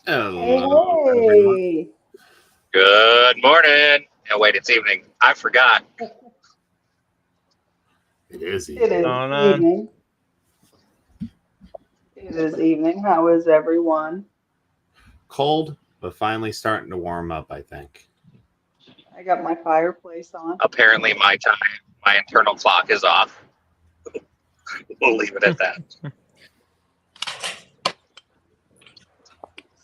Hello, everyone. Hey, Good morning. Oh, wait, it's evening. I forgot. It is it evening. is Going on? evening. It is evening. How is everyone? Cold, but finally starting to warm up, I think. I got my fireplace on. Apparently, my internal clock is off. We'll leave it at that.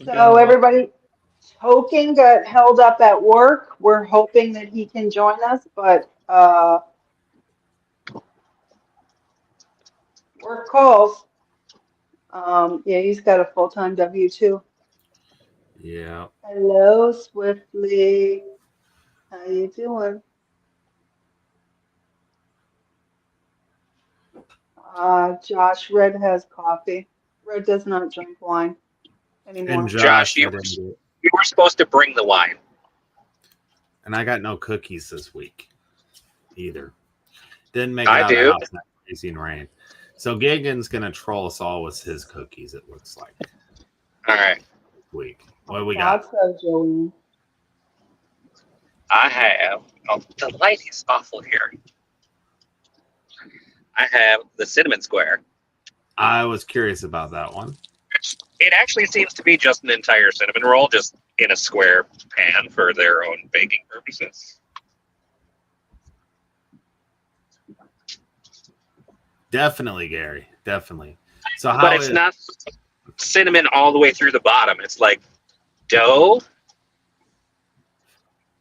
So everybody, Token got held up at work. We're hoping that he can join us, but work calls. Yeah, he's got a full-time W-2. Yeah. Hello, Swiftly. How you doing? Josh, Red has coffee. Red does not drink wine And anymore. Josh, Josh, I you didn't do it. were supposed to bring the wine. And I got no cookies this week either. Didn't make it I out of the do. house in that freezing rain. So Gigan's going to troll us all with his cookies, it looks like, All right. this week. What do we Thought got? so, Joey. I have. Oh, the light is awful here. I have the cinnamon square. I was curious about that one. It actually seems to be just an entire cinnamon roll, just in a square pan for their own baking purposes. Definitely, Gary. Definitely. So But how it's is not cinnamon all the way through the bottom. It's like dough.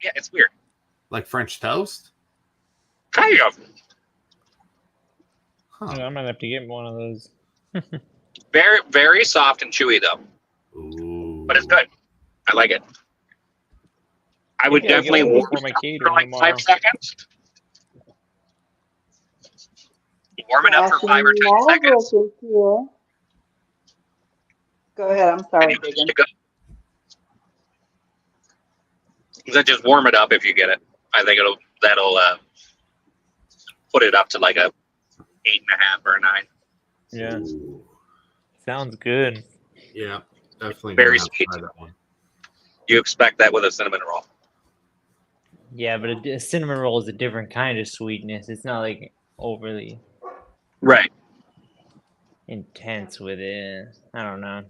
Yeah, it's weird. like French toast? Kind of. Huh. Yeah, I might have to get one of those. Very, very soft and chewy, though. Ooh. But it's good. I like it. I would Maybe I'll get definitely one warm before my it up for catering like tomorrow. 5 seconds. Warm it up for Josh 5 or 10 Maverick seconds. is here. Go ahead. I'm And sorry, you're good Biggin. to go. Then just warm it up if you get it. I think that'll put it up to like a 8.5 or a 9. Yeah, Ooh. sounds good. Yeah, definitely Very gonna have to sweet. try that one. You expect that with a cinnamon roll. Yeah, but a cinnamon roll is a different kind of sweetness. It's not like overly Right. intense with it. I don't know.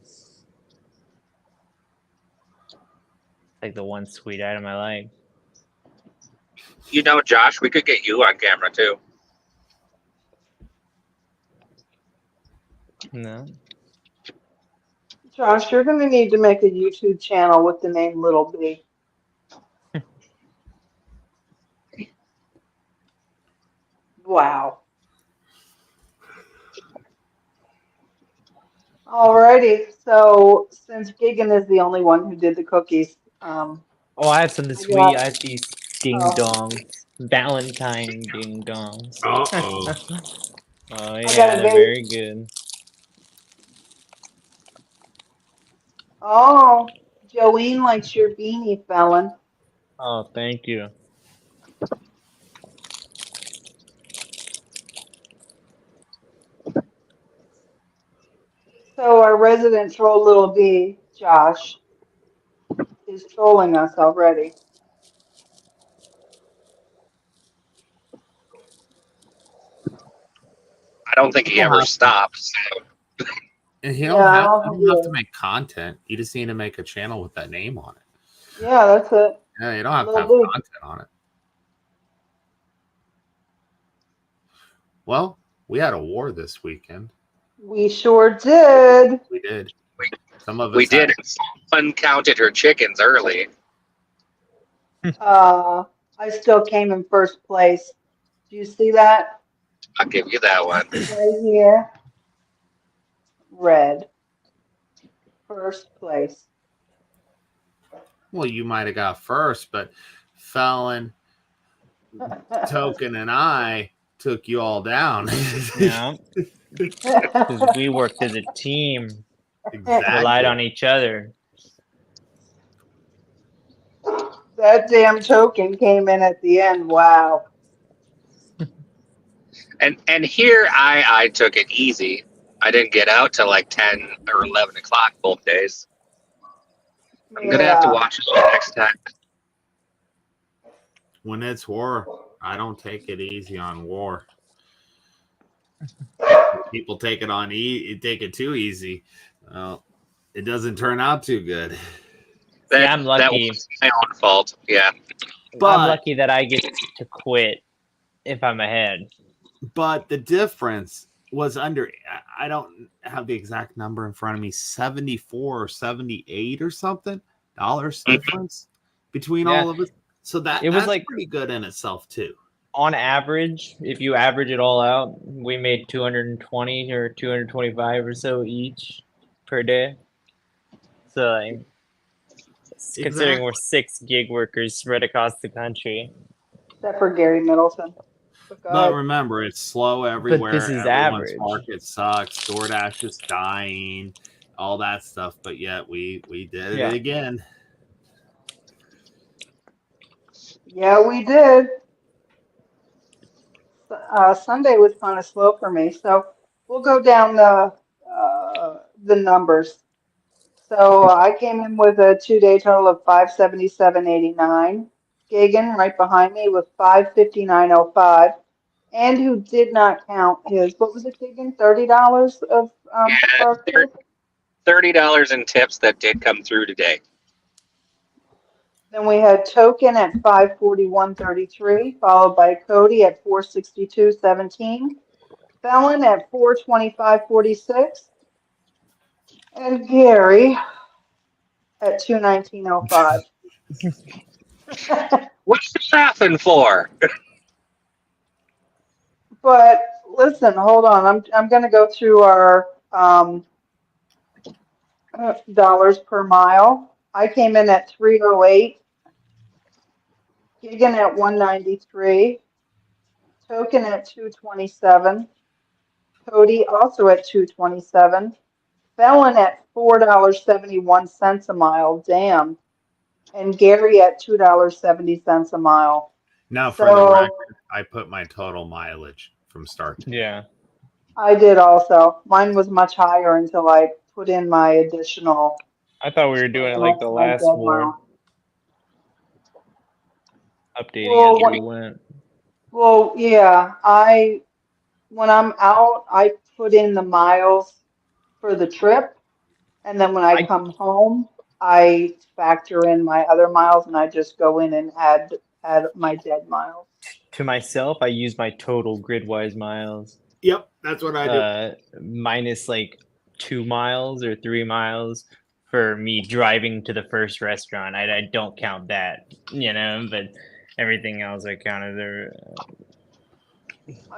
Like the one sweet item I like. You know, Josh, we could get you on camera too. No. Josh, you're going to need to make a YouTube channel with the name Little B. Wow. Alrighty. So since Giggin is the only one who did the cookies, Oh, I have something I sweet. got I have these ding dongs. Valentine ding dongs. Uh-oh. Oh I got yeah, a they're very very good. oh, Joeen likes your beanie, Felon. Oh, thank you. So our resident troll Little B, Josh, is trolling us already. I don't think he He'll ever have to, stops. and Yeah, I don't you think don't have to he is. make content. You just need to make a channel with that name on it. Yeah, that's it. Yeah, you don't have to Little have B. content on it. Well, we had a war this weekend. We sure did. We did. We, Some of we us had did. Someone counted her chickens early. I still came in first place. Do you see that I'll give you that one. right here? Red. First place. well, you might have got first, but Fallon, Token, and I took you all down. Yeah, because we worked as a team, relied on Exactly. each other. That damn token came in at the end. Wow. And here I took it easy. I didn't get out till like 10 or 11 o'clock both days. I'm gonna have to Yeah. watch it next time. When it's war, I don't take it easy on war. People take it take it too easy. Well, it doesn't turn out too good. Yeah, I'm That lucky. was my own fault. Yeah. But I'm lucky that I get to quit if I'm ahead. but the difference was I don't have the exact number in front of me, 74 or 78 or something dollars difference between Yeah. all of us. So It was that's like- pretty good in itself too. On average, if you average it all out, we made 220 or 225 or so each per day. So, like, considering we're 6 gig workers spread across the country. Except for Gary Middleton. But go But ahead. remember, it's slow everywhere. this is Everyone's average. market sucks. DoorDash is dying, all that stuff. But yet we did Yeah. it again. Yeah, we did. Sunday was kind of slow for me, so we'll go down the numbers. So I came in with a 2-day total of 577.89. Gagan right behind me with 559.05. And who did not count his, what was it, Gagan? $30 of Yeah, our tip? $30 in tips that did come through today. Then we had Token at 541.33, followed by Cody at 462.17, Felon at 425.46, and Gary at 219.05. What you laughing for? But listen, hold on. I'm going to go through our dollars per mile. I came in at 308, Gigan at 193, Token at 227, Cody also at 227, Felon at $4.71 a mile. Damn. And Gary at $2.70 a mile. Now, for the So record, I put my total mileage from start to Yeah. I did also. Mine was much higher until I put in my additional. I thought we were doing it like the my last dead war, mile. updating Well, as we went. Well, yeah, when I'm out, I put in the miles for the trip, and then when I come home, I factor in my other miles, and I just go in and add my dead miles. To myself, I use my total gridwise miles. Yep, that's what I do. Minus like 2 miles or 3 miles for me driving to the first restaurant. I don't count that, but everything else I counted there.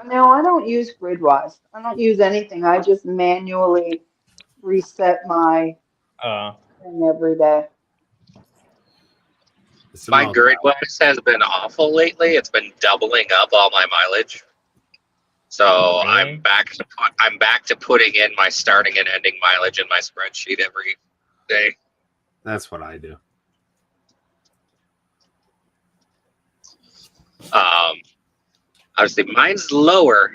No, I don't use Gridwise. I don't use anything. I just manually reset my thing every day. My gridwise has been awful lately. It's been doubling up all my mileage. So Really? I'm back to putting in my starting and ending mileage in my spreadsheet every day. That's what I do. Obviously, mine's lower.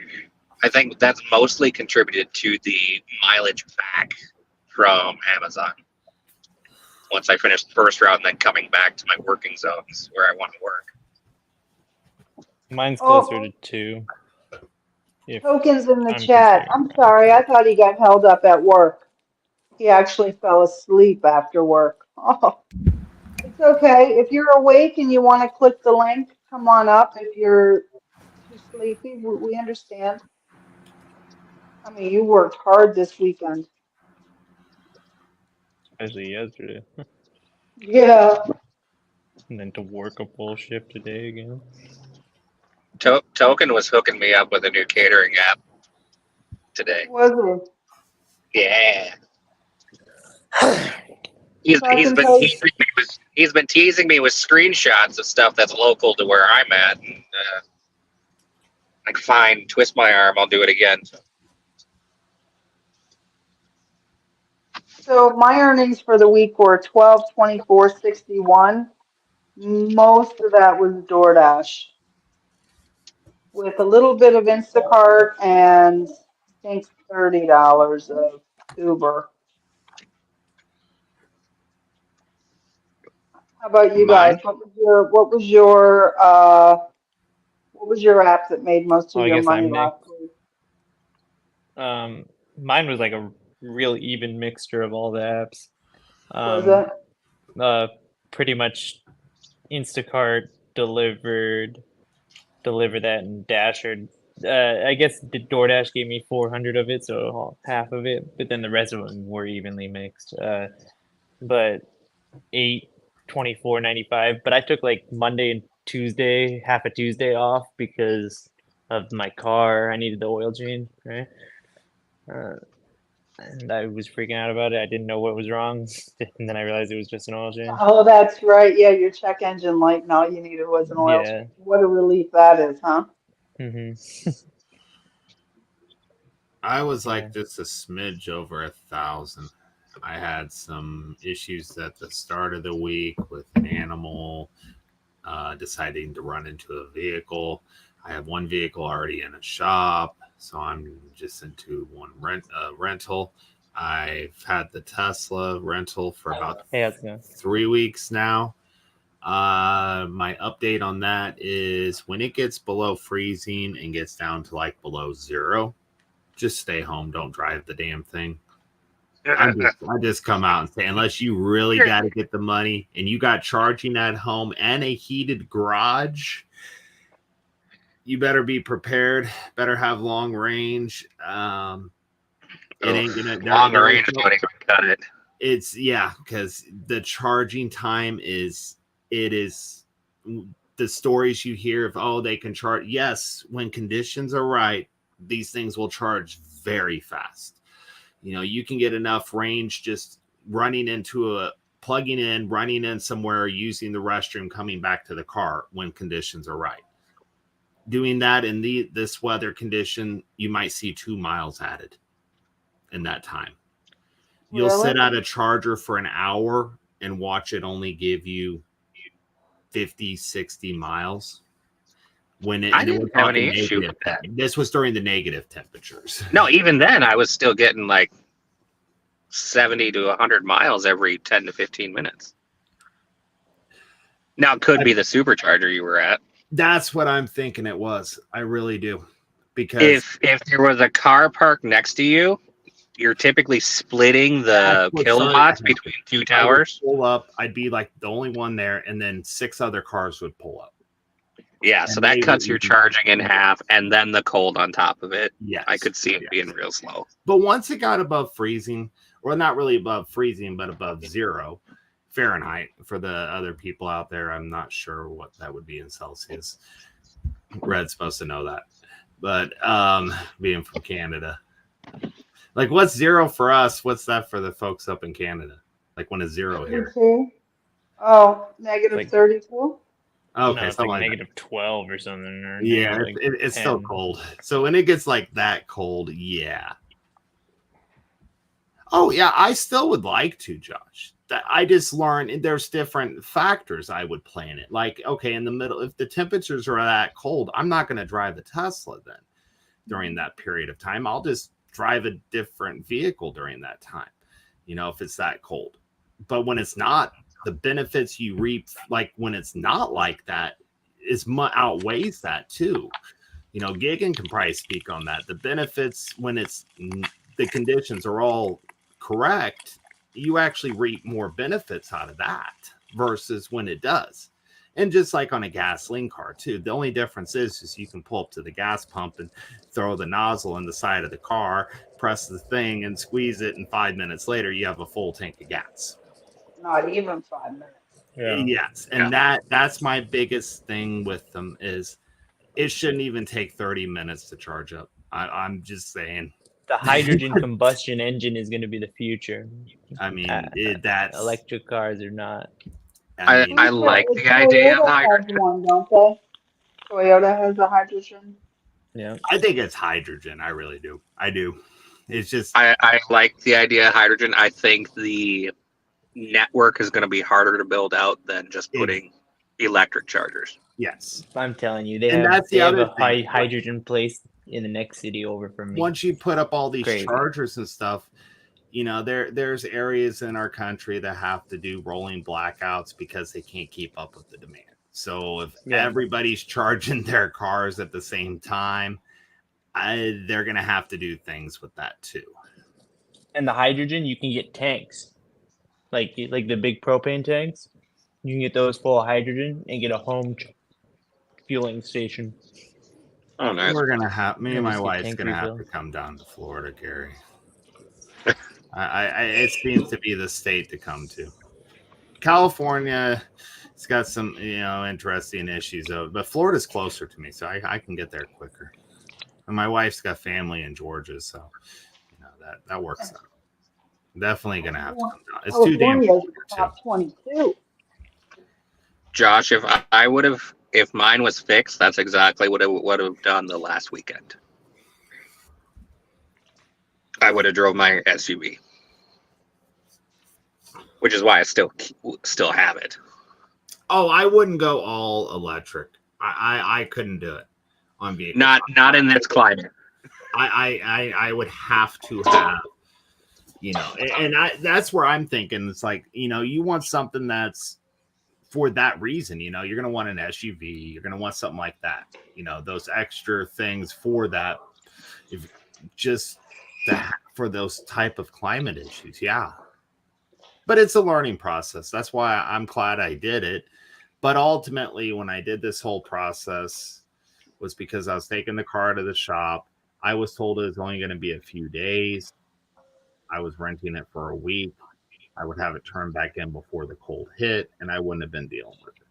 I think that's mostly contributed to the mileage back from Amazon. Once I finish the first route and then coming back to my working zones where I want to work. Mine's closer to 2. Tokens in the I'm chat. considering I'm sorry, I thought he got held up at work. He actually fell asleep after work. Oh, it's okay. If you're awake and you want to click the link, come on up. If you're too sleepy, we understand. I mean, you worked hard this weekend. Especially yesterday. Yeah. And then to work a full shift today again. Token was hooking me up with a new catering app today. Was Yeah. it? He's been teasing me with screenshots of stuff that's local to where I'm at, and like, fine, twist my arm, I'll do it again. So my earnings for the week were $12.24.61. Most of that was DoorDash, with a little bit of Instacart and I think $30 of Uber. How about you Mine? guys? What was your app that made most Oh, of I your guess money I'm next. last week? Mine was like a real even mixture of all the apps. Was it? Pretty much Instacart delivered that, and Dasher. I guess the DoorDash gave me 400 of it, so half of it, but then the rest of them were evenly mixed. But 8, 24.95. But I took like Monday and Tuesday, half a Tuesday off because of my car. I needed the oil change, right? And I was freaking out about it. I didn't know what was wrong, and then I realized it was just an oil change. Oh, that's right. Yeah, your check engine light, and all you needed was an oil Yeah. change. What a relief that is, huh? hmm I was Yeah. like just a smidge over 1,000. I had some issues at the start of the week with an animal deciding to run into a vehicle. I have one vehicle already in a shop, so I'm just into one rental. I've had the Tesla rental for about Hey, how's it going? 3 weeks now. My update on that is when it gets below freezing and gets down to like below zero, just stay home. Don't drive the damn thing. I just come out and say, unless you really got to get the money and you got charging at home and a heated garage, you better be prepared. Better have long range. It ain't gonna Long range won't even cut it. It's because the charging time is the stories you hear of they can charge. Yes, when conditions are right, these things will charge very fast. You can get enough range just running in somewhere, using the restroom, coming back to the car when conditions are right. Doing that in this weather condition, you might see 2 miles added in that time. You'll Really? sit at a charger for an hour and watch it only give you 50, 60 miles. I didn't have any issue with that. This was during the negative temperatures. No, even then, I was still getting like 70 to 100 miles every 10 to 15 minutes. Now, it could be the supercharger you were at. That's what I'm thinking it was. I really do. Because if there was a car parked next to you, you're typically splitting the kilowatts between two towers. Pull up, I'd be like the only one there, and then 6 other cars would pull up. Yeah, so that cuts your charging in half, and then the cold on top of it. Yes, I could see it being real slow. But once it got above freezing, or not really above freezing, but above 0 Fahrenheit, for the other people out there, I'm not sure what that would be in Celsius. Red's supposed to know that. But being from Canada. Like, what's 0 for us? What's that for the folks up in Canada? Like when it's 0 here. Oh, negative like, 32? Okay, no, it's like negative 12 or something. Or yeah, like it's still cold. So when it gets like that cold, yeah. Oh, yeah, I still would like to, Josh. I just learned there's different factors I would plan it. Like, okay, in the middle, if the temperatures are that cold, I'm not going to drive a Tesla then during that period of time. I'll just drive a different vehicle during that time, if it's that cold. But when it's not, the benefits you reap, like when it's not like that, outweighs that too. Gigan can probably speak on that. The benefits, when the conditions are all correct, you actually reap more benefits out of that versus when it does. And just like on a gasoline car too, the only difference is you can pull up to the gas pump and throw the nozzle in the side of the car, press the thing and squeeze it, and 5 minutes later you have a full tank of gas. Not even 5 minutes. Yeah. Yes, and that's my biggest thing with them is it shouldn't even take 30 minutes to charge up. I'm just saying. The hydrogen combustion engine is going to be the future. I mean, that's electric cars are not. I like the idea of hydrogen. One, don't they? Toyota has a hydrogen. Yeah, I think it's hydrogen. I really do. I do. It's just I like the idea of hydrogen. I think the network is going to be harder to build out than just putting electric chargers. Yes, I'm telling you, they have a hydrogen place in the next city over from me. Once you put up all these chargers and stuff, there's areas in our country that have to do rolling blackouts because they can't keep up with the demand. So if everybody's charging their cars at the same time, they're going to have to do things with that too. And the hydrogen, you can get tanks, like the big propane tanks. You can get those full of hydrogen and get a home fueling station. Oh, nice. We're going to have, me and my Just get wife's tank going to have refill. to come down to Florida, Gary. It seems to be the state to come to. California, it's got some, interesting issues though, but Florida's closer to me, so I can get there quicker. And my wife's got family in Georgia, so that works out. Definitely gonna have to come down. It's too damn California is top 22. Josh, if mine was fixed, that's exactly what I would have done the last weekend. I would have drove my SUV, which is why I still have it. Oh, I wouldn't go all electric. I couldn't do it on vehicle. Not in this climate. I would have to have, and that's where I'm thinking. It's like, you want something that's for that reason. You're going to want an SUV. You're going to want something like that. Those extra things for that, for those type of climate issues. Yeah. But it's a learning process. That's why I'm glad I did it. But ultimately, when I did this whole process, was because I was taking the car to the shop. I was told it was only going to be a few days. I was renting it for a week. I would have it turned back in before the cold hit, and I wouldn't have been dealing with it.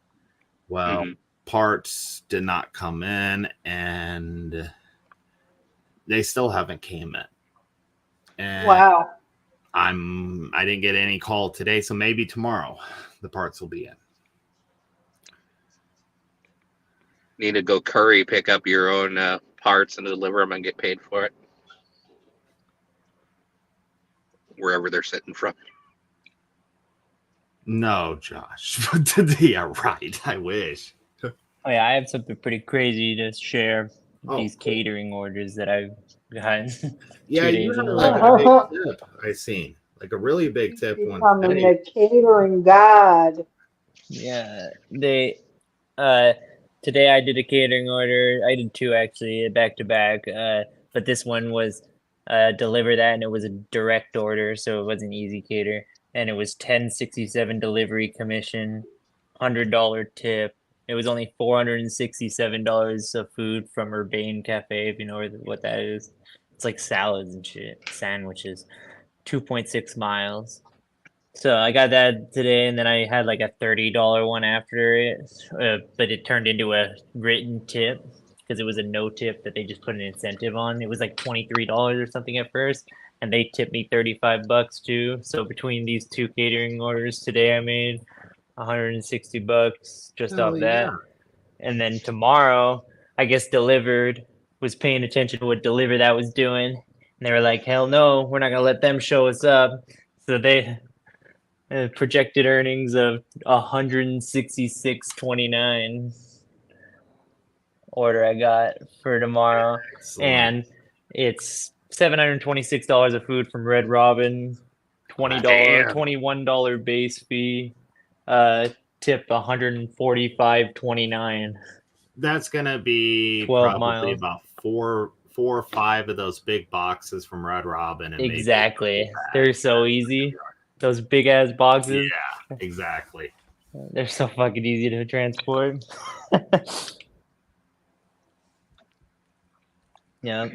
Well, parts did not come in, and they still haven't came in. And wow. I didn't get any call today, so maybe tomorrow the parts will be in. Need to go Curry, pick up your own parts and deliver them and get paid for it. Wherever they're sitting from. No, Josh. Yeah, right. I wish. Oh yeah, I have something pretty crazy to share. Oh, These catering orders that I've gotten. Yeah, 2 you days had in a like row. a big tip I seen. Like a really big tip one Becoming day. a catering god. Yeah, they today I did a catering order. I did two actually, back to back. But this one was deliver that, and it was a direct order, so it wasn't easy cater, and it was $10.67 delivery commission, $100 tip. It was only $467 of food from Urbane Cafe, if you know what that is. It's like salads and shit, sandwiches. 2.6 miles. So I got that today, and then I had like a $30 one after it, but it turned into a written tip because it was a no tip that they just put an incentive on. It was like $23 or something at first, and they tipped me $35 too. So between these two catering orders today, I made $160 just off that. And then tomorrow, I guess Delivered was paying attention to what Deliver that was doing, and they were like, "Hell no, we're not gonna let them show us up." So they projected earnings of 166.29 order I got for tomorrow. Excellent. And it's $726 of food from Red Robin, $21 base fee, tip $145.29. That's gonna be 12 probably miles. about four or five of those big boxes from Red Robin, and Exactly. They're so easy. Those big ass boxes. Yeah, exactly. They're so fucking easy to transport. Yeah.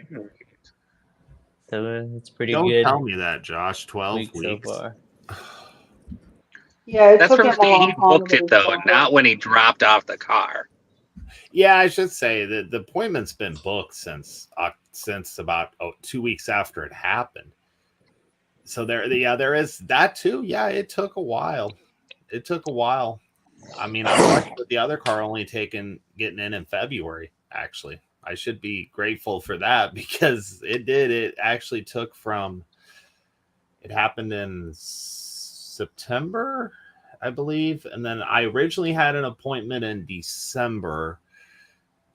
So it's pretty Don't good. tell me that, Josh. 12 week weeks. so far. Yeah, it That's took from him a when long he time booked to it, though, respond. not when he dropped off the car. Yeah, I should say that the appointment's been booked since about 2 weeks after it happened. So there is that too. Yeah, it took a while. I mean, I'm lucky with the other car only getting in February. Actually, I should be grateful for that because it actually took from. It happened in September, I believe, and then I originally had an appointment in December,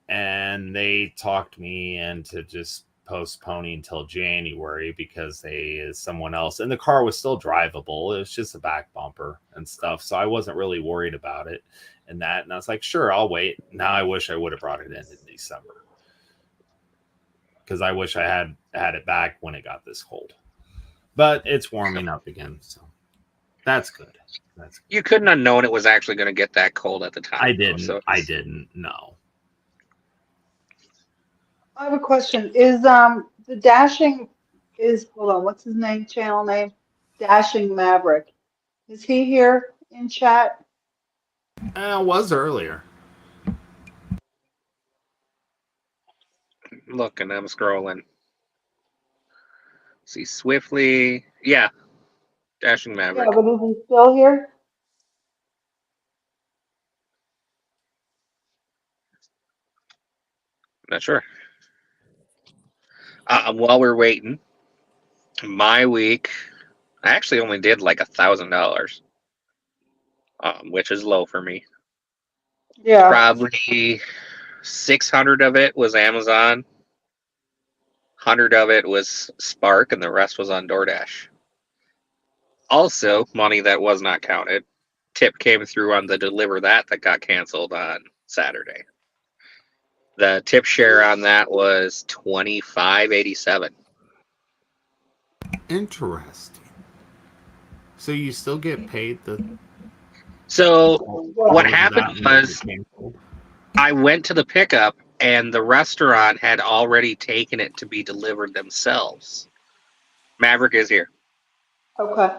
and they talked me into just postponing until January because someone else, and the car was still drivable. It was just a back bumper and stuff, so I wasn't really worried about it and that. And I was like, sure, I'll wait. Now I wish I would have brought it in December because I wish I had it back when it got this cold. But it's warming up again, so that's good. That's good. You couldn't have known it was actually going to get that cold at the time. I didn't. So I didn't. No. I have a question. Is the Dashing hold on, what's his name? Channel name? Dashing Maverick. Is he here in chat? It was earlier. looking, I'm scrolling. See Swiftly. Yeah. Dashing Maverick. Yeah, but is he still here? Not sure. While we're waiting, my week, I actually only did like $1,000, which is low for me. Yeah. Probably 600 of it was Amazon, 100 of it was Spark, and the rest was on DoorDash. Also, money that was not counted. Tip came through on the Deliver That got canceled on Saturday. The tip share on that was $25.87. Interesting. So you still get paid the. So what was happened that was I went to the pickup and the restaurant had already taken it to be delivered themselves. Maverick is here. Okay.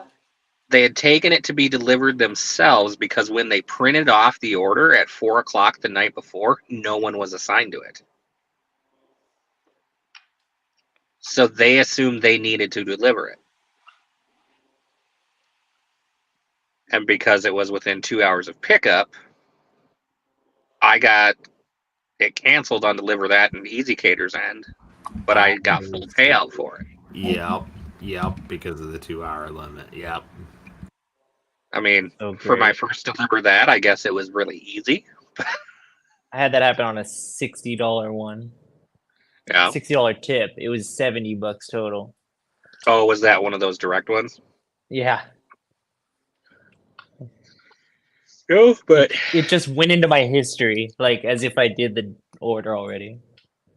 They had taken it to be delivered themselves because when they printed off the order at 4 o'clock the night before, no one was assigned to it. So they assumed they needed to deliver it. And because it was within 2 hours of pickup, I got it canceled on Deliver That and Easy Cater's end, but I got full payout for it. Yep, because of the 2-hour limit. Yep. I mean, So for my great. first Deliver That, I guess it was really easy. I had that happen on a $60 one. Yeah. $60 tip. It was $70 total. Oh, was that one of those direct ones? Yeah. No, but It just went into my history, like as if I did the order already.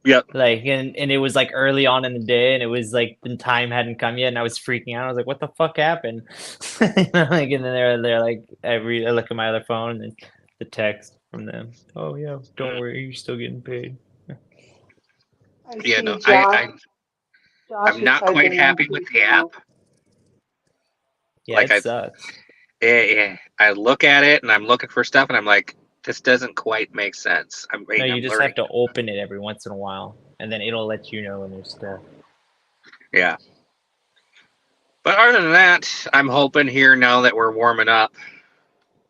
yep. Like and it was like early on in the day, and it was like the time hadn't come yet, and I was freaking out. I was like, "What the fuck happened?" Like, and then they're like, I look at my other phone, and then the text from them. Oh yeah, don't worry, you're still getting paid. I Yeah, see no, Josh I'm is not quite typing happy into with his the app. phone. Yeah, Like it sucks. I look at it and I'm looking for stuff and I'm like, this doesn't quite make sense. I'm No, you I'm just learning. have to open it every once in a while, and then it'll let you know when there's stuff. Yeah. But other than that, I'm hoping here now that we're warming up,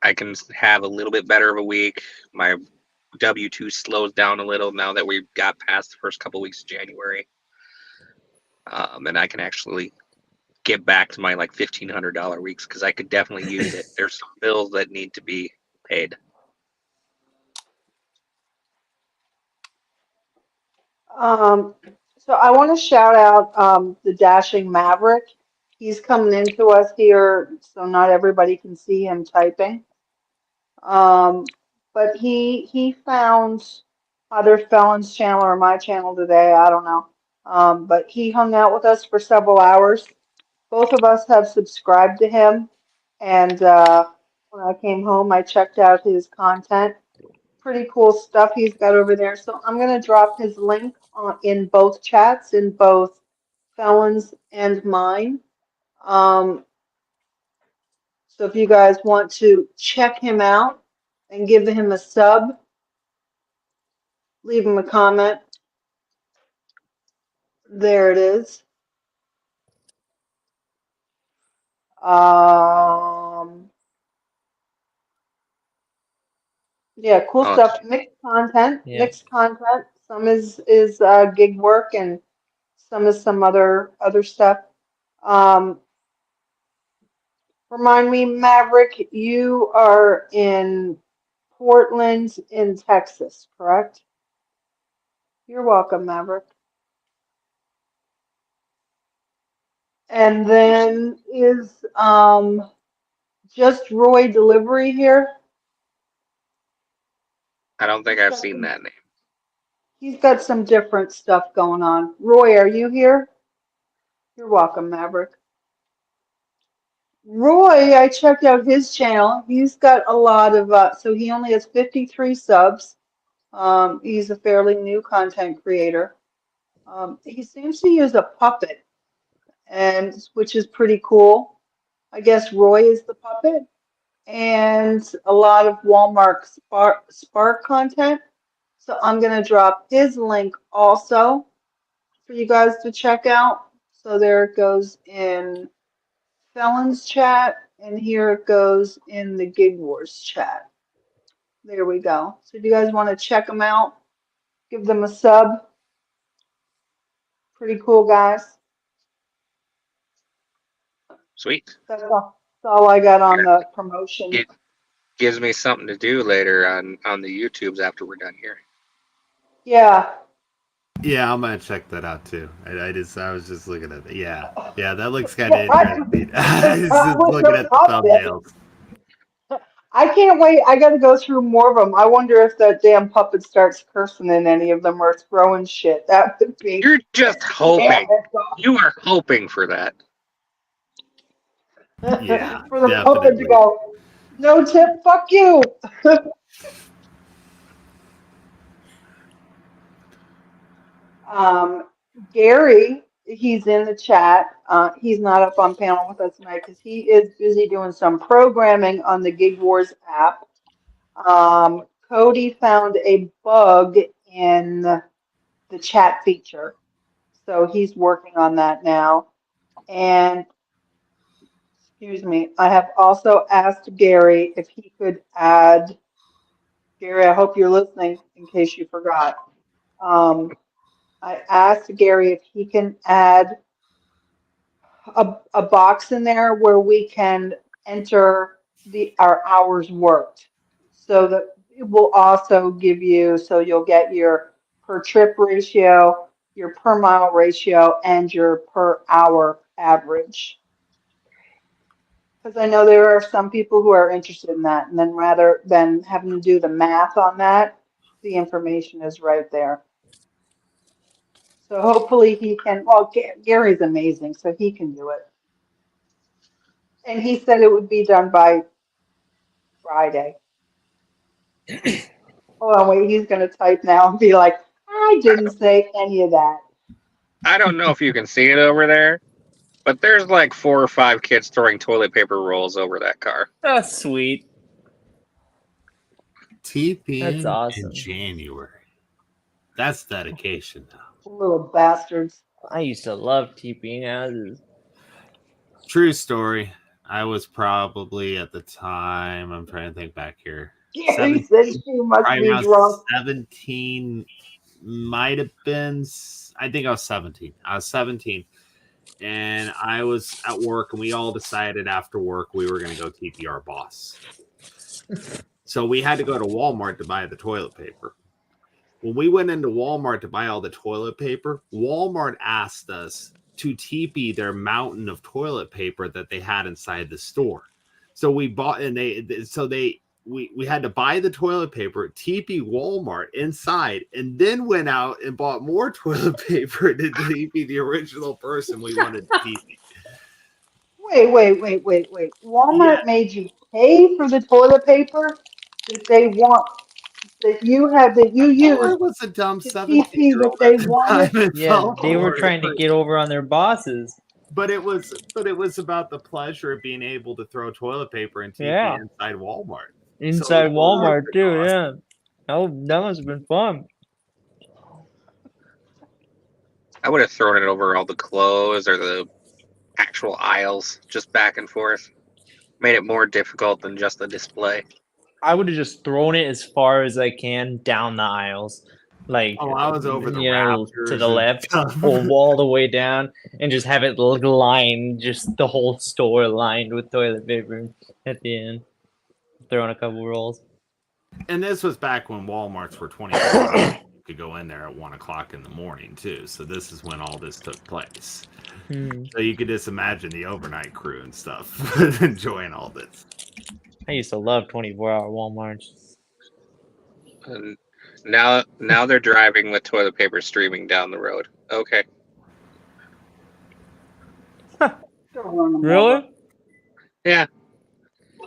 I can have a little bit better of a week. My W-2 slows down a little now that we've got past the first couple weeks of January. And I can actually get back to my like $1,500 weeks because I could definitely use it. There's some bills that need to be paid. So I want to shout out the Dashing Maverick. He's coming into us here, so not everybody can see him typing. But he found either Felon's channel or my channel today. I don't know. But he hung out with us for several hours. Both of us have subscribed to him, and when I came home, I checked out his content. Pretty cool stuff he's got over there. So I'm going to drop his link in both chats, in both Felon's and mine. So if you guys want to check him out and give him a sub, leave him a comment. There it is. Yeah, cool Oh, stuff. Mixed content. Yeah. Mixed content. Some is gig work, and some is some other stuff. Um, Remind me, Maverick, you are in Portland, in Texas, correct? You're welcome, Maverick. And then is just Roy Delivery here? I don't think I've seen that name. He's got some different stuff going on. Roy, are you here? You're welcome, Maverick. Roy, I checked out his channel. He's got a lot of, so he only has 53 subs. He's a fairly new content creator. He seems to use a puppet, and which is pretty cool. I guess Roy is the puppet, and a lot of Walmart Spark content. So I'm going to drop his link also for you guys to check out. So there it goes in Felon's chat, and here it goes in the Gig Wars chat. There we go. So if you guys want to check them out, give them a sub. Pretty cool, guys. Sweet. That's all I got on the promotion. It gives me something to do later on the YouTubes after we're done here. Yeah. Yeah, I'm gonna check that out too. I was just looking at it. Yeah, that looks kind of interesting. I was just looking at the thumbnails. I can't wait. I got to go through more of them. I wonder if that damn puppet starts cursing in any of them or throwing shit. That would be. You're just hoping. You are hoping for that. Yeah, for the definitely. puppet to go, no tip, fuck you. Gary, he's in the chat. He's not up on panel with us tonight because he is busy doing some programming on the Gig Wars app. Cody found a bug in the chat feature, so he's working on that now. And excuse me, I have also asked Gary if he could add. Gary, I hope you're listening in case you forgot. I asked Gary if he can add a box in there where we can enter our hours worked, so that it will also give you, so you'll get your per trip ratio, your per mile ratio, and your per hour average. Because I know there are some people who are interested in that, and then rather than having to do the math on that, the information is right there. So hopefully he can, well, Gary's amazing, so he can do it. And he said it would be done by Friday. Hold on, wait, he's going to type now and be like, I didn't say any of that. I don't know if you can see it over there, but there's like 4 or 5 kids throwing toilet paper rolls over that car. That's sweet. TP That's awesome. in January. That's dedication now. Little bastards. I used to love TPing houses. True story. I was probably at the time, I'm trying to think back here. Gary said you must be drunk. 17, might have been, I think I was 17. I was 17. And I was at work, and we all decided after work we were going to go TP our boss. So we had to go to Walmart to buy the toilet paper. When we went into Walmart to buy all the toilet paper, Walmart asked us to TP their mountain of toilet paper that they had inside the store. So we bought, and we had to buy the toilet paper, TP Walmart inside, and then went out and bought more toilet paper to TP the original person we wanted to TP. Wait. Walmart made you pay for the toilet paper that they want, that you use. I was a dumb to 17-year-old that they wanted. Yeah, they were trying to get over on their bosses. But it was about the pleasure of being able to throw toilet paper and TP inside Walmart. Inside Walmart too, yeah. Oh, that must have been fun. I would have thrown it over all the clothes or the actual aisles, just back and forth. Made it more difficult than just a display. I would have just thrown it as far as I can down the aisles. Like, I was over the to the left, or all the way down, and just have it lined, just the whole store lined with toilet paper at the end. Throwing a couple rolls. And this was back when Walmarts were 20. to go in there at 1 o'clock in the morning too. So this is when all this took place. So you could just imagine the overnight crew and stuff enjoying all this. I used to love 24-hour Walmarts. And now they're driving with toilet paper streaming down the road. Okay. Don't run them over. Really? Yeah.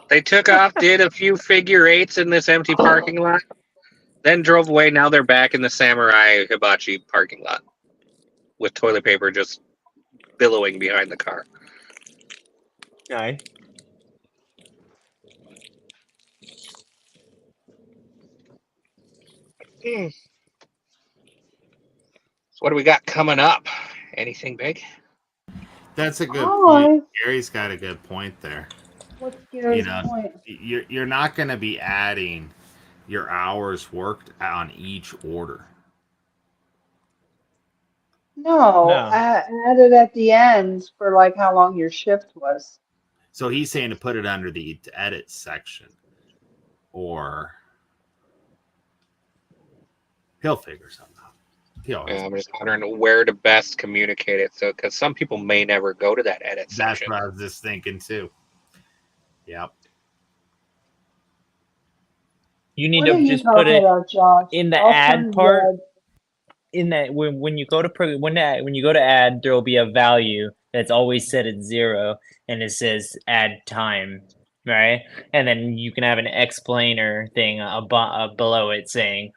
They took off, did a few figure eights in this empty parking lot, then drove away. Now they're back in the Samurai Hibachi parking lot with toilet paper just billowing behind the car. Nice. So what do we got coming up? Anything big? That's a good Oh, point. Gary's got a good point there. What's Gary's You know, point? You're not going to be adding your hours worked on each order. No, No. I added at the end for like how long your shift was. So he's saying to put it under the edit section, or he'll figure something out. He always I'm just wondering where to best communicate it. So, because some people may never go to that edit That's section. what I was just thinking too. Yep. You need What to are you just put talking it about, Josh? in the I'll add turn part. red. In that when you go to when you go to add, there will be a value that's always set at 0, and it says add time, right? And then you can have an explainer thing below it saying,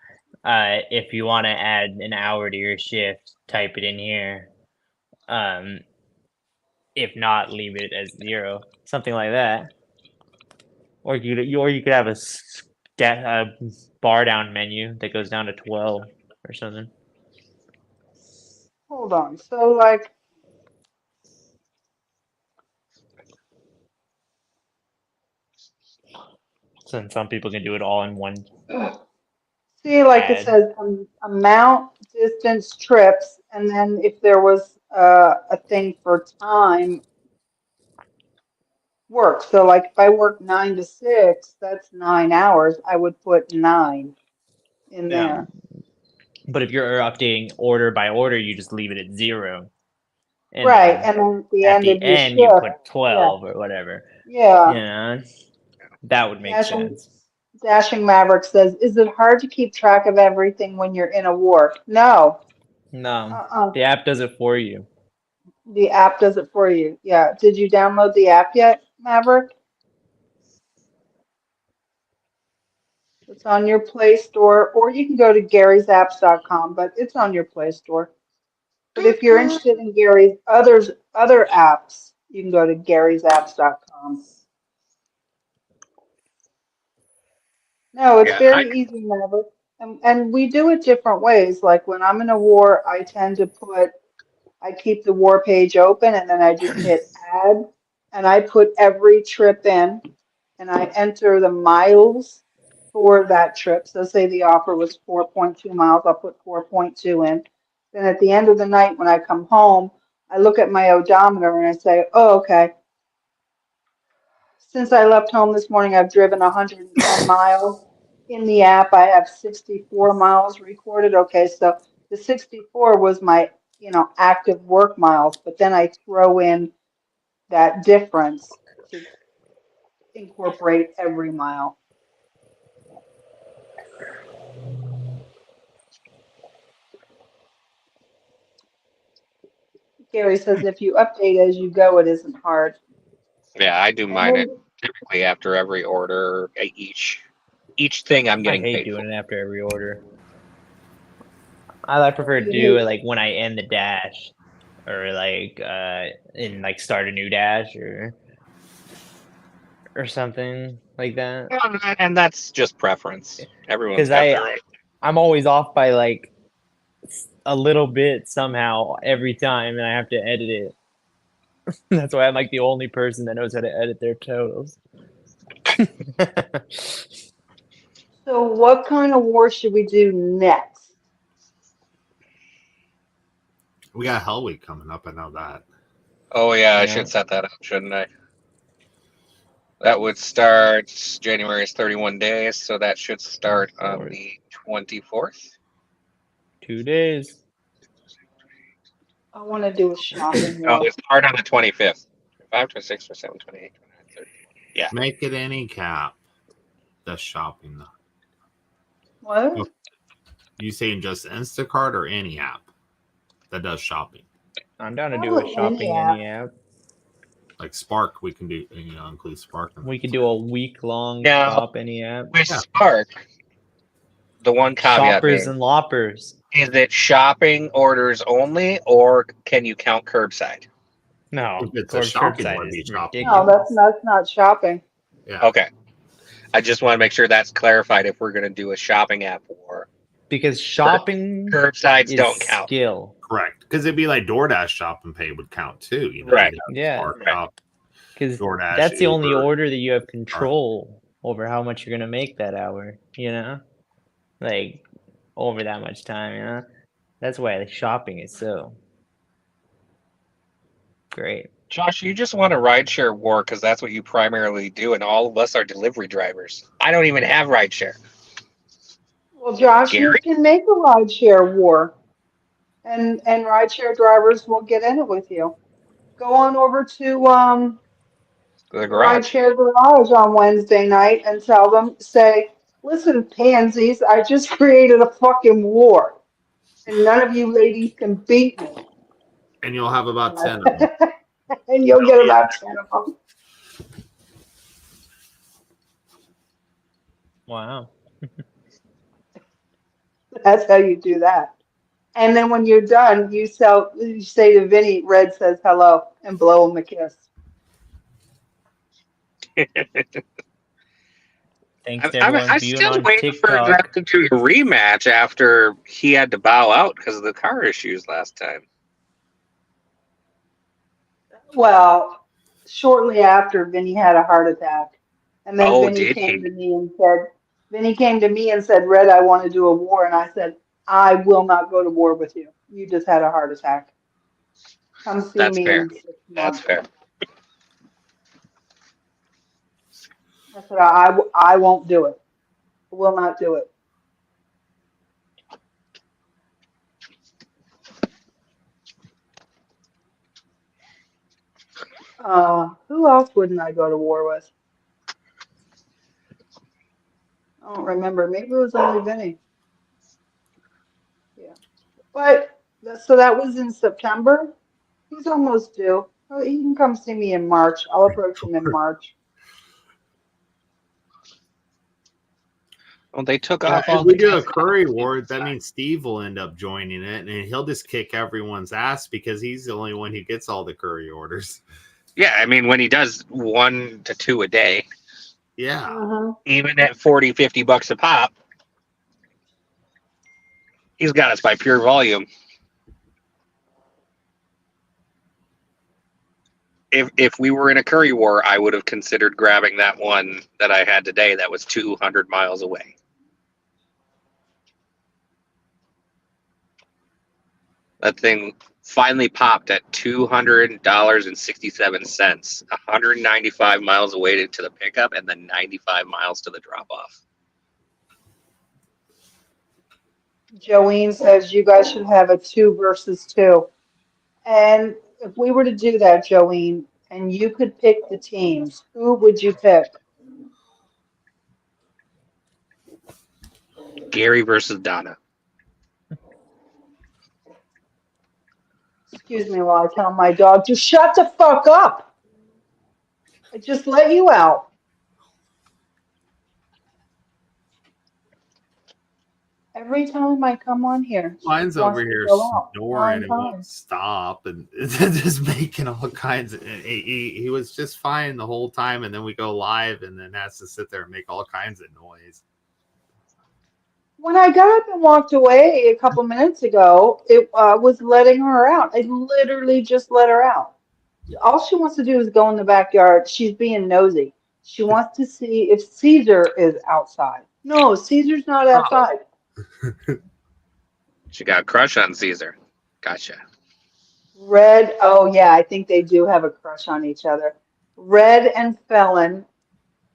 if you want to add an hour to your shift, type it in here. If not, leave it as 0, something like that. Or you could have a bar down menu that goes down to 12 or something. Hold on. So like, So then some people can do it all in one see, like it ad. says amount, distance, trips, and then if there was a thing for time work. So like if I work 9 to 6, that's 9 hours. I would put 9 in Yeah. there. But if you're updating order by order, you just leave it at 0. And Right, then and then at the at end the of your end, you shift, put 12 or whatever. yeah. You know, that would make Dashing, sense. Dashing Maverick says, "Is it hard to keep track of everything when you're in a war?" No. No, Uh-uh. the app does it for you. The app does it for you. Yeah. Did you download the app yet, Maverick? It's on your Play Store, or you can go to garysapps.com, but it's on your Play Store. But if you're interested in Gary's other apps, you can go to garysapps.com. No, it's Yeah, very easy, Maverick. And we do it different ways. Like when I'm in a war, I keep the war page open and then I just hit add and I put every trip in and I enter the miles for that trip. So say the offer was 4.2 miles, I'll put 4.2 in. Then at the end of the night when I come home, I look at my odometer and I say, oh, okay. Since I left home this morning, I've driven 110 miles. In the app, I have 64 miles recorded. Okay, so the 64 was my, active work miles, but then I throw in that difference to incorporate every mile. Gary says if you update as you go, it isn't hard. yeah, I do And mine then, typically after every order, each thing I'm I getting hate paid for. doing it after every order. I prefer to You do hate- it like when I end the dash, or like start a new dash or something like that. And that's just preference. Everyone's Because got their own. I'm always off by like a little bit somehow every time, and I have to edit it. That's why I'm like the only person that knows how to edit their totals. So what kind of war should we do next? We got Hell Week coming up. I know that. Oh yeah, I Yeah. should set that up, shouldn't I? That would start January's 31 days, so that should start on the 24th. 2 days. I want to do a shopping Oh, war. it's hard on the 25th. 5, 26, 27, 28, 29, 30. Make it any cap. That's shopping. What? Oh. You saying just Instacart or any app that does shopping? I'm down to do Probably a shopping any app. Like Spark, we can do, include Spark. We could do a week-long Now, shop any app. With Spark, the one caveat Shoppers being, and loppers. is it shopping orders only, or can you count curbside? No, If it's a shopping curbside would be is shopping. No, ridiculous. that's not shopping. Yeah. Okay. I just want to make sure that's clarified if we're going to do a shopping app or Because shopping curbsides is don't count. skill. Correct. Because it'd be like DoorDash Shop and Pay would count too. Right. You'd have Yeah. Spark Right. Shop, Because DoorDash, that's the only Uber. order that you have control over how much you're gonna make that hour, like over that much time, That's why the shopping is so great. Josh, you just want a rideshare war because that's what you primarily do, and all of us are delivery drivers. I don't even have rideshare. Well, Josh, you Gary? can make a rideshare war, and rideshare drivers will get in it with you. Go on over to The garage. rideshare garage on Wednesday night and tell them, say, listen, pansies, I just created a fucking war, and none of you ladies can beat me. And you'll have about 10 of them. And you'll get about 10 of them. Wow. That's how you do that. And then when you're done, you say to Vinny, Red says hello, and blow him a kiss. Thanks to everyone I'm viewing still on waiting for TikTok. that to do a rematch after he had to bow out because of the car issues last time. Well, shortly after, Vinny had a heart attack. And then Oh, Vinny did came he? to me and said, Red, I want to do a war. And I said, I will not go to war with you. You just had a heart attack. Come see That's me fair. in 6 That's months. fair. I said, I won't do it. I will not do it. Who else wouldn't I go to war with? I don't remember. Maybe it was only Vinny. Yeah. But so that was in September. He's almost due. Oh, he can come see me in March. I'll approach him in March. Well, they took Yeah, off if all we the do a guys. curry war, that means Steve will end up joining it, and he'll just kick everyone's ass because he's the only one who gets all the curry orders. Yeah, I mean, when he does 1 to 2 a day, Yeah. Uh-huh. even at $40-$50 a pop, he's got us by pure volume. If we were in a curry war, I would have considered grabbing that one that I had today that was 200 miles away. That thing finally popped at $200.67, 195 miles away to the pickup and then 95 miles to the drop off. Joanne says you guys should have a 2 versus 2. And if we were to do that, Joanne, and you could pick the teams, who would you pick? Gary versus Donna. Excuse me while I tell my dog to shut the fuck up. I just let you out. Every time I come on here, she Mine's wants over to here go out snoring 9 and won't times. stop, and just making all kinds of. He was just fine the whole time, and then we go live, and then has to sit there and make all kinds of noise. When I got up and walked away a couple minutes ago, it was letting her out. I literally just let her out. All she wants to do is go in the backyard. She's being nosy. She wants to see if Caesar is outside. No, Caesar's not outside. She got a crush on Caesar. Gotcha. Red, oh yeah, I think they do have a crush on each other. Red and Felon.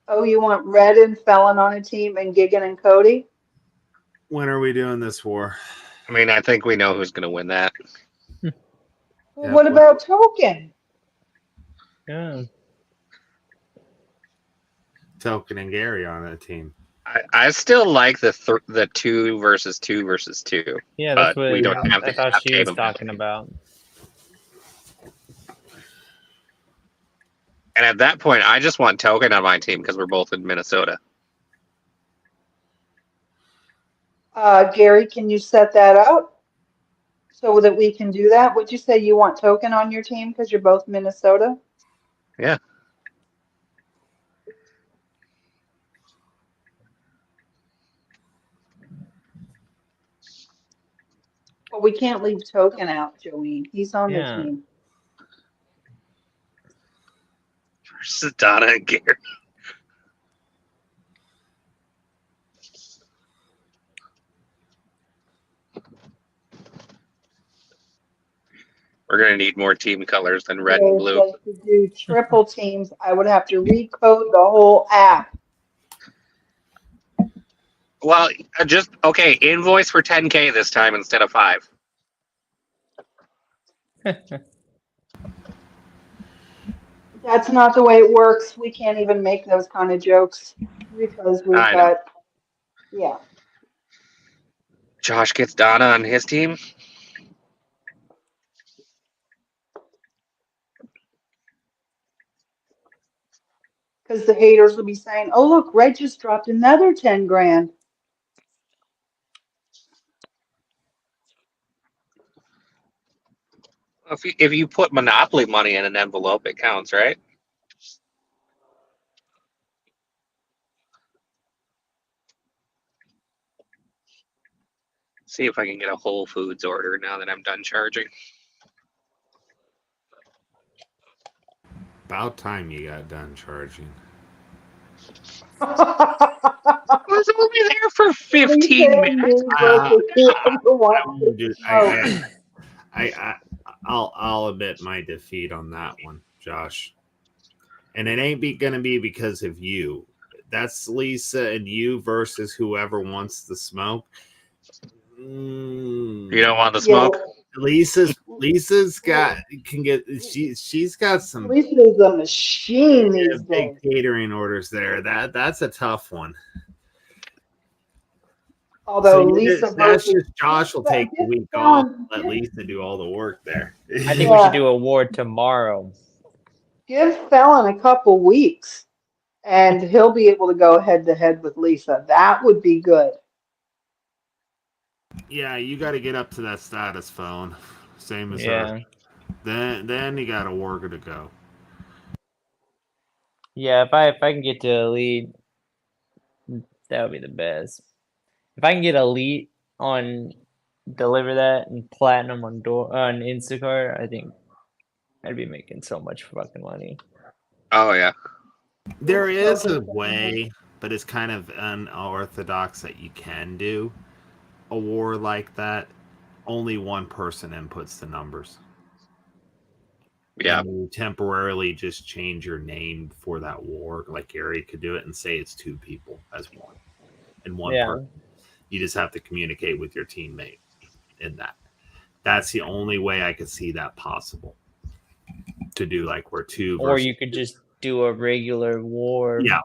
Oh, you want Red and Felon on a team and Gigan and Cody? When are we doing this war? I mean, I think we know who's going to win that. Well, Yeah, what about Token? Yeah. Token and Gary on that team. I still like the 2 versus 2 versus 2. Yeah, But that's what we don't have I the thought she was capability. talking about. And at that point, I just want Token on my team because we're both in Minnesota. Gary, can you set that up so that we can do that? Would you say you want Token on your team because you're both Minnesota? Yeah. But we can't leave Token out, Joey. He's on the Yeah. team. Versus Donna and Gary. We're going to need more team colors than red and If blue. they could do triple teams, I would have to recode the whole app. Well, okay, invoice for 10K this time instead of 5. That's not the way it works. We can't even make those kind of jokes because we've I know. got, yeah. Josh gets Donna on his team. Because the haters will be saying, oh, look, Red just dropped another 10 grand. If you put Monopoly money in an envelope, it counts, right? See if I can get a Whole Foods order now that I'm done charging. About time you got done charging. I was only there for 15 minutes. I'll admit my defeat on that one, Josh. And it ain't gonna be because of you. That's Lisa and you versus whoever wants the smoke. You don't want the smoke? Lisa's got she's got some Lisa's a machine these big days. catering orders there. That's a tough one. Although So Lisa that's versus just Josh will take the week off, let Lisa do all the work there. I think we should do a war tomorrow. give Fallon a couple weeks and he'll be able to go head to head with Lisa. That would be good. Yeah, you got to get up to that status phone, same as Yeah. her. Then you got a worker to go. Yeah, if I can get to elite, that would be the best. If I can get elite on deliver that and platinum on Instacart, I think I'd be making so much fucking money. Oh, yeah. There is a way, but it's kind of unorthodox that you can do a war like that. Only one person inputs the numbers. Yeah. And you temporarily just change your name for that war. Like Gary could do it and say it's 2 people as one. And one person. You just have to communicate with your teammate in that. That's the only way I could see that possible. To do like we're 2 or you could just do a regular war. Yeah.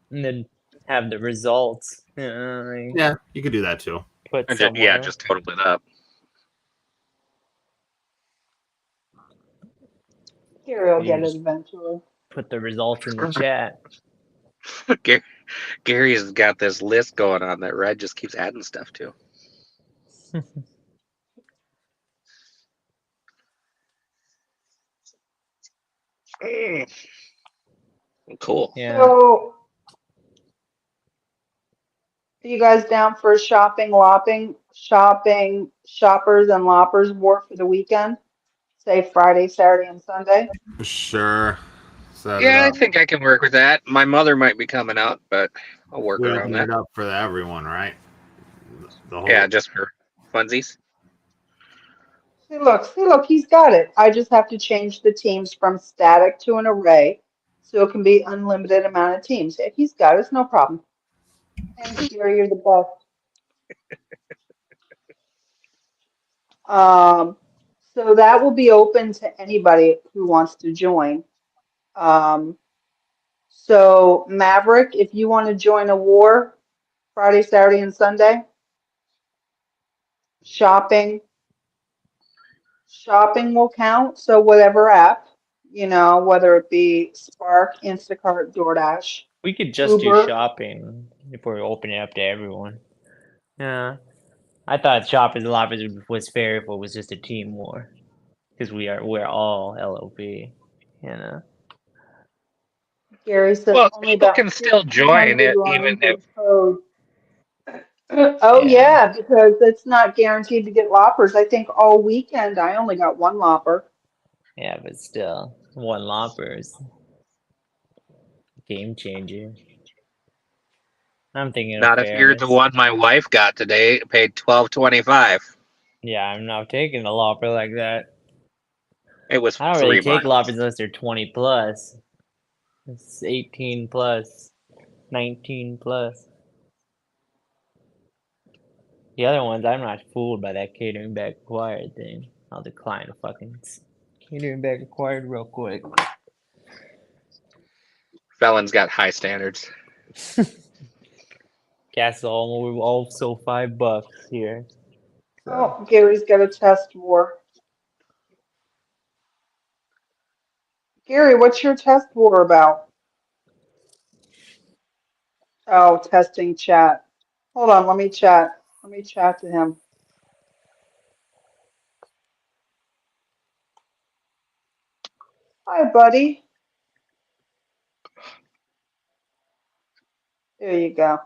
And then have the results. Yeah, you could do that too. Put Just total it up. Gary will get it eventually. Put the results in the chat. Gary's got this list going on that Red just keeps adding stuff to. Cool. Yeah. So, are you guys down for a shoppers and loppers war for the weekend? Say Friday, Saturday, and Sunday? Sure. Yeah, I think I can work with that. My mother might be coming out, but I'll work We around open that. it up for everyone, right? Yeah, just for funsies. See, look, he's got it. I just have to change the teams from static to an array, so it can be unlimited amount of teams. If he's got it, it's no problem. Thanks, Gary, you're the best. So that will be open to anybody who wants to join. Um, so Maverick, if you want to join a war Friday, Saturday, and Sunday, shopping, shopping will count. So whatever app, whether it be Spark, Instacart, DoorDash, We could just do Uber. shopping if we're opening it up to everyone. Yeah. I thought shopping a lot was fair if it was just a team war. Because we're all LOP, you know. Gary says Well, only people about can still join 1,500 it, even lines if of code. Oh Yeah. yeah, because it's not guaranteed to get loppers. I think all weekend I only got one lopper. Yeah, but still, one lopper is game changer. I'm thinking of not if you're the fairness. one my wife got today. Paid $12.25. Yeah, I'm not taking a lopper like that. It was I don't really 3 take miles. loppers unless they're 20 plus. It's 18 plus, 19 plus. The other ones, I'm not fooled by that catering bag required thing. I'll decline a fucking catering bag required real quick. Felon's got high standards. Gas is also $5 here. So Oh, Gary's got a test war. Gary, what's your test war about? Oh, testing chat. Hold on, let me chat. Let me chat to him. Hi, buddy. There you go.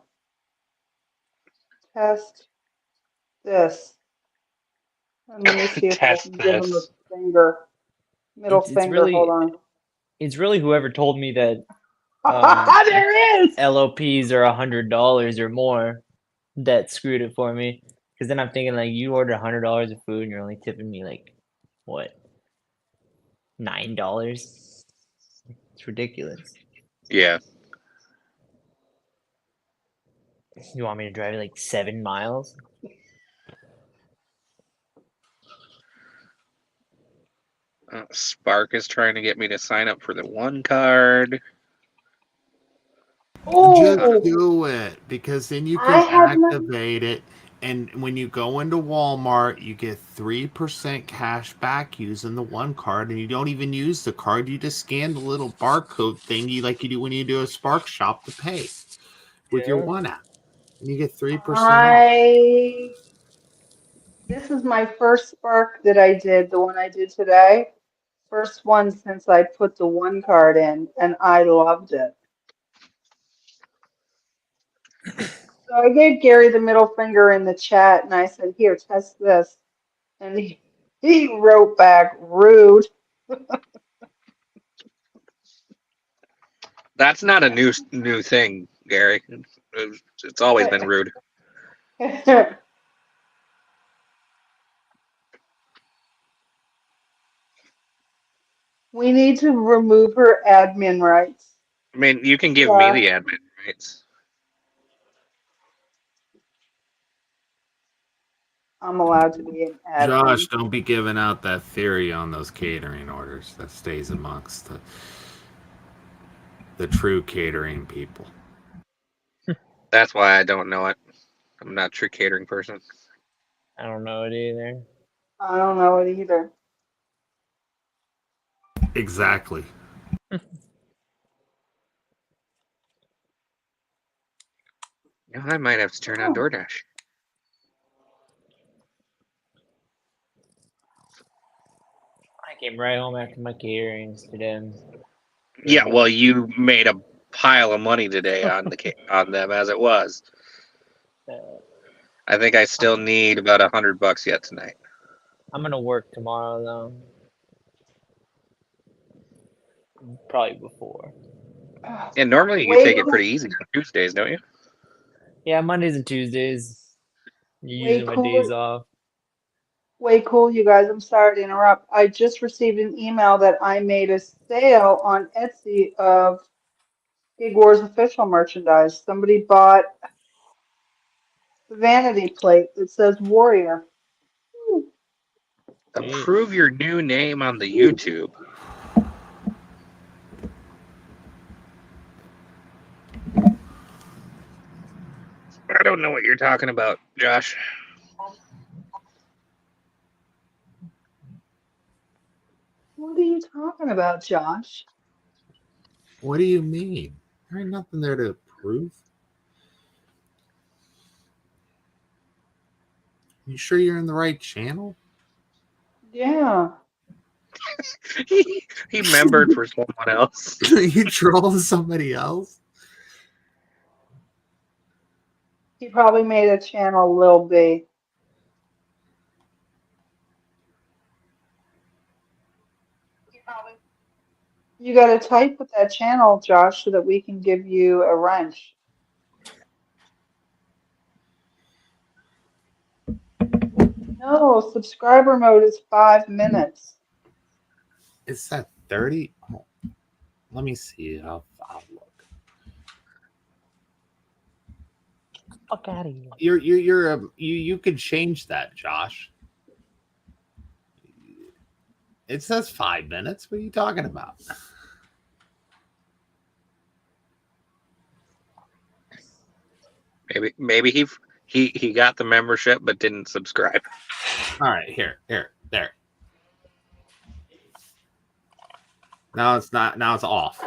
Test this. And let me see if I Test can give him a this. middle it's finger. Hold really on. whoever told me that There is. LOPs are $100 or more that screwed it for me. Because then I'm thinking like you order $100 of food and you're only tipping me like what, $9? It's ridiculous. Yeah. You want me to drive like 7 miles? Spark is trying to get me to sign up for the one card. Just Oh, do it because then you I can have not. activate it. And when you go into Walmart, you get 3% cash back using the one card, and you don't even use the card. You just scan the little barcode thingy like you do when you do a Spark shop to pay with your Yeah. one app, and you get 3% off. I. This is my first Spark that I did, the one I did today. First one since I put the one card in, and I loved it. So I gave Gary the middle finger in the chat, and I said, "Here, test this." And he wrote back, "Rude." That's not a new thing, Gary. It's always been rude. We need to remove her admin rights. I mean, you can give me Yeah, the admin rights. I'm allowed to be an Josh, admin. don't be giving out that theory on those catering orders. That stays amongst the true catering people. That's why I don't know it. I'm not a true catering person. I don't know it either. I don't know it either. Exactly. You know, I might have to turn on Oh. DoorDash. I came right home after my caterings today. Yeah, well, you made a pile of money today on on them as it was. I think I still need about $100 yet tonight. I'm gonna work tomorrow though. Probably before. And normally you Way take it cool, pretty easy on Tuesdays, don't you? Yeah, Mondays and Tuesdays. way Usually my days cool, off. way cool, you guys. I'm sorry to interrupt. I just received an email that I made a sale on Etsy of Gig Wars official merchandise. Somebody bought the vanity plate that says Warrior. Ooh. Approve your new name on the YouTube. I don't know what you're talking about, Josh. What are you talking about, Josh? What do you mean? There ain't nothing there to approve. You sure you're in the right channel? Yeah. He membered for someone else. You trolling somebody else? He probably made a channel Lil B. You got to type with that channel, Josh, so that we can give you a wrench. No, subscriber mode is 5 minutes. It's at 30. Oh, let me see. I'll look. Fuck out of here. You could change that, Josh. It says 5 minutes. What are you talking about? Maybe he got the membership but didn't subscribe. All right, here, there. Now it's not. Now it's off.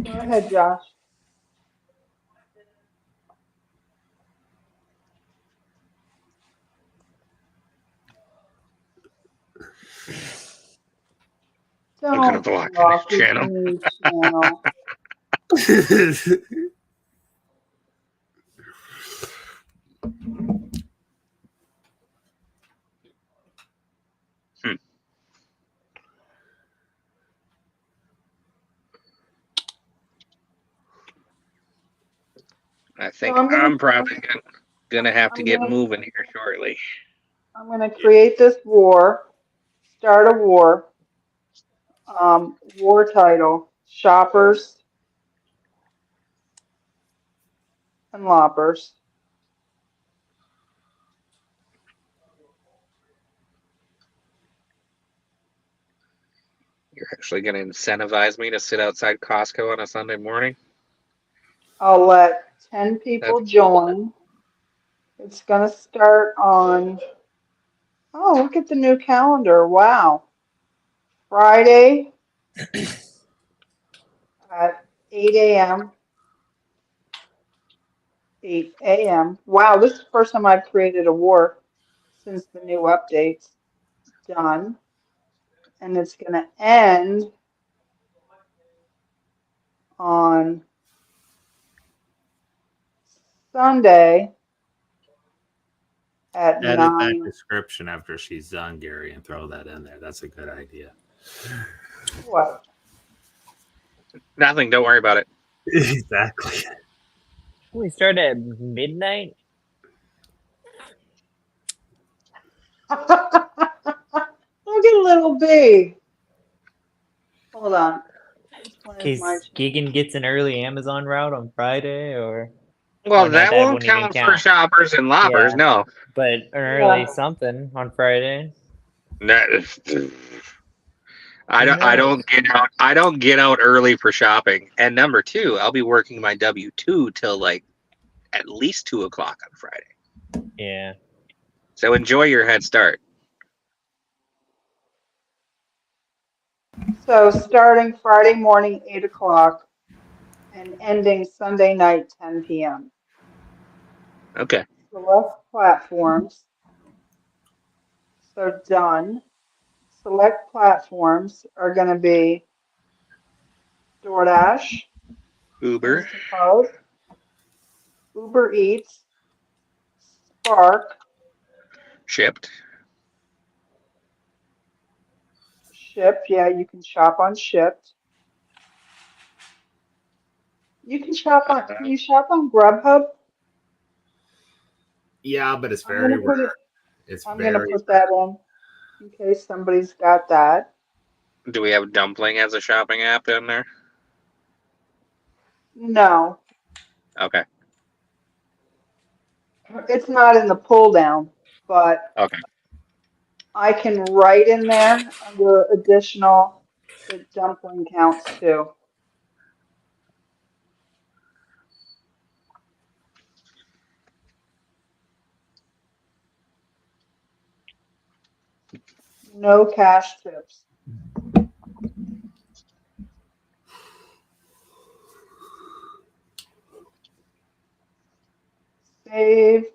Go ahead, Josh. I'm gonna Don't block turn off this this channel. new channel. I think So I'm probably gonna have to I'm get gonna moving here shortly. I'm gonna create this war, start a war. War title: Shoppers and Loppers. You're actually gonna incentivize me to sit outside Costco on a Sunday morning? I'll let 10 That's people join. It's gonna start on. Oh, look at the new calendar! Wow, Friday at 8 a.m. 8 a.m. Wow, this is the first time I've created a war since the new updates. Done. And it's going to end on Sunday at Edit that 9. description after she's done, Gary, and throw that in there. That's a good idea. What? nothing. Don't worry about it. Exactly. We start at midnight. Look at little B. Hold on. Which one In is my case Gigan gets an early Amazon route on Friday, or Well, no, that that won't wouldn't even count for count. shoppers and loppers. Yeah. No. But an early something on Friday. I don't get out. I don't get out early for shopping. And number two, I'll be working my W-2 till like at least 2:00 on Friday. Yeah. So enjoy your head start. So starting Friday morning, 8 o'clock, and ending Sunday night, 10 p.m. Okay. Select platforms. So done. Select platforms are going to be DoorDash, Uber Instacart, Uber Eats, Spark, shipped. Shipt. Yeah, you can shop on Shipt. You can shop on. Can you shop on Grubhub? Yeah, but it's I'm very gonna put rare. it. It's I'm gonna very put that in case somebody's got that. Do we have Dumpling as a shopping app in there? No, Okay. it's not in the pull down, but Okay. I can write in there under additional that dumpling counts too. No cash tips. Save.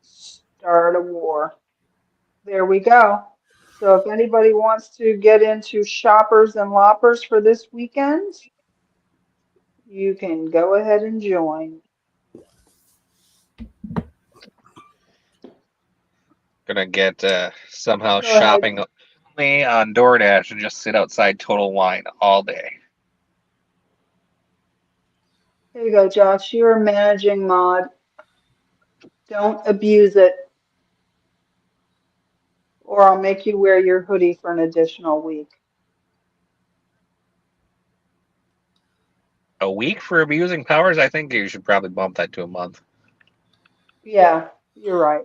Start a war. There we go. So if anybody wants to get into shoppers and loppers for this weekend, you can go ahead and join. Gonna get somehow Go ahead. shopping only on DoorDash and just sit outside Total Wine all day. Here you go, Josh. You're a managing mod. Don't abuse it, or I'll make you wear your hoodie for an additional week. A week for abusing powers? I think you should probably bump that to a month. Yeah, you're right.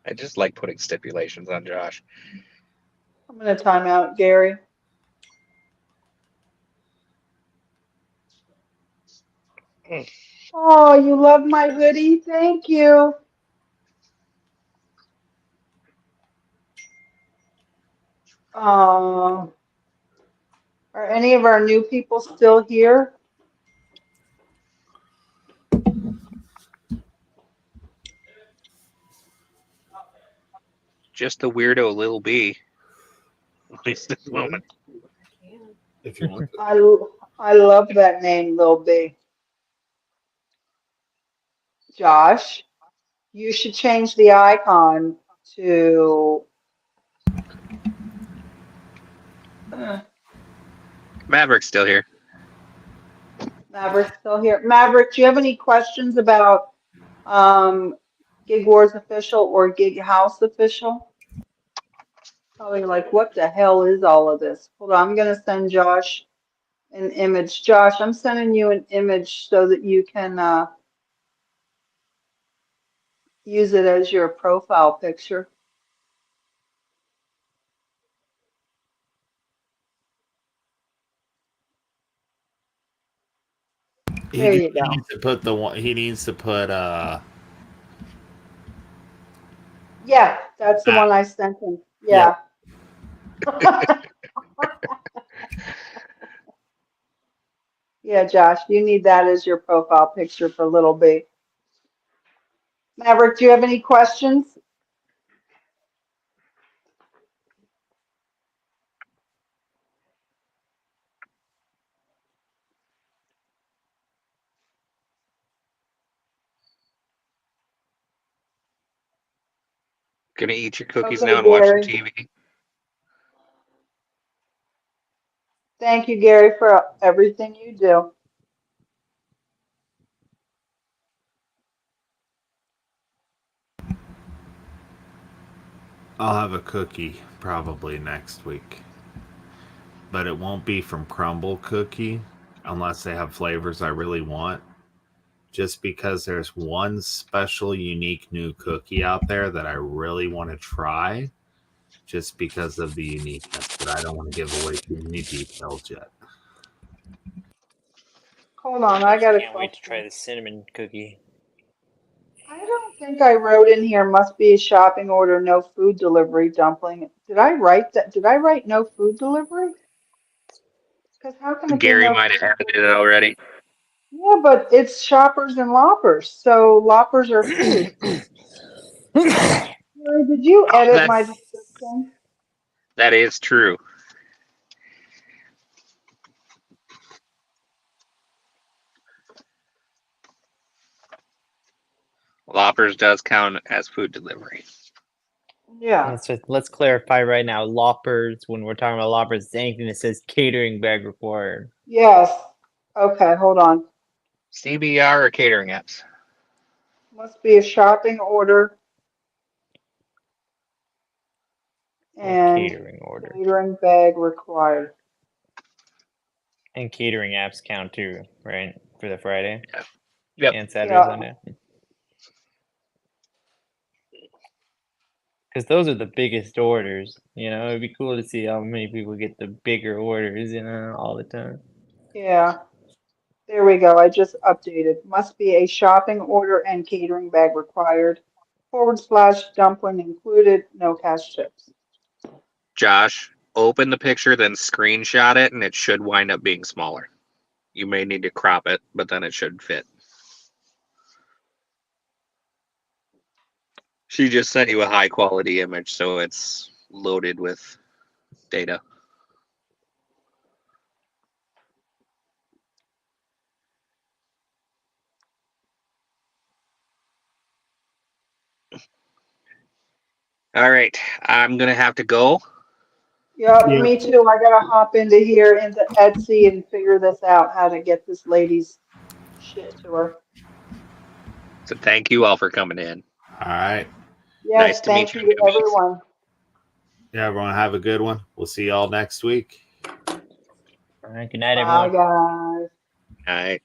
I just like putting stipulations on Josh. I'm going to time out, Gary. Oh, you love my hoodie? Thank you. Are any of our new people still here? Just the weirdo little B. At least this moment. If you want. I love that name, Lil B. Josh, you should change the icon to Maverick's still here. Maverick still here. Maverick, do you have any questions about Gig Wars official or Gig House official? Probably like, what the hell is all of this? Hold on, I'm gonna send Josh an image. Josh, I'm sending you an image so that you can use it as your profile picture. There you go. He needs to put the one. He needs to put Yeah, that's the one I sent him. Yeah. Yeah, Josh, you need that as your profile picture for Little B. Maverick, do you have any questions? Gonna eat your cookies Okay, now and watch some Gary. TV. Thank you, Gary, for everything you do. I'll have a cookie probably next week, but it won't be from Crumble Cookie unless they have flavors I really want. Just because there's one special, unique new cookie out there that I really want to try, just because of the uniqueness. But I don't want to give away too many details yet. Hold on, I got a Can't wait to try question. the cinnamon cookie. I don't think I wrote in here must be a shopping order, no food delivery dumpling. Did I write that? Did I write no food delivery? Because how can it be Gary no might food have added delivery? it already. Yeah, but it's shoppers and loppers, so loppers are food. Gary, did you Oh, edit my description? that is true. Loppers does count as food delivery. Yeah. Let's clarify right now. Loppers, when we're talking about loppers, it's anything that says catering bag required. Yes. Okay, hold on. CBR or catering apps? Must be a shopping order and Catering order. catering bag required. And catering apps count too, right? For the Friday Yep. and Saturday, Yeah. Sunday. Because those are the biggest orders. You know, it'd be cool to see how many people get the bigger orders, you know, all the time. Yeah. There we go. I just updated. Must be a shopping order and catering bag required. / dumpling included. No cash tips. Josh, open the picture, then screenshot it, and it should wind up being smaller. You may need to crop it, but then it should fit. She just sent you a high quality image, so it's loaded with data. All right, I'm gonna have to go. Yep, Yeah. me too. I gotta hop into here into Etsy and figure this out, how to get this lady's shit to her. So thank you all for coming in. All right. Yes, Nice to meet thank you, you to newbies. everyone. Yeah, everyone have a good one. We'll see y'all next week. All right, good night, Bye, everyone. guys. All right.